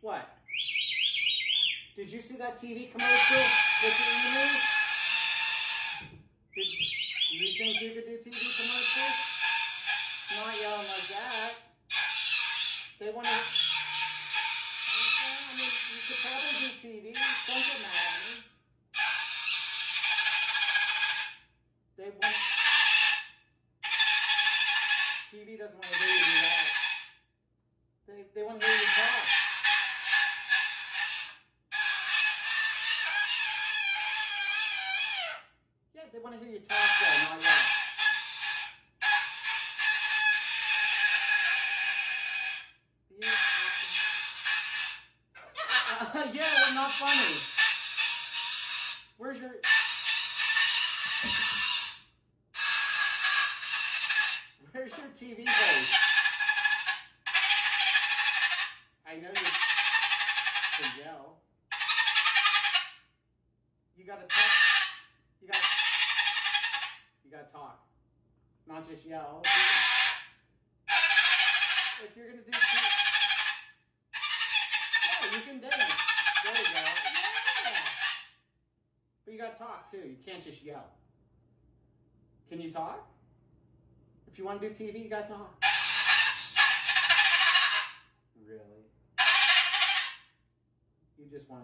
What? Did you see that TV commercial with your email? Do you think you could do TV commercials? Not yelling like that. They want to... I mean, you could probably do TV. Don't get mad at me. They want... TV doesn't want to hear you do that. They want to hear you talk. Yeah, they want to hear you talk though, not yet. Yeah, they're not funny. Where's your... Where's your TV voice? I know you can yell. You gotta talk. You gotta talk. Not just yell. If you're gonna do TV... Yeah, you can dance. There you go. Yeah. But you gotta talk too. You can't just yell. Can you talk? If you want to do TV, you gotta talk. Really? You just want to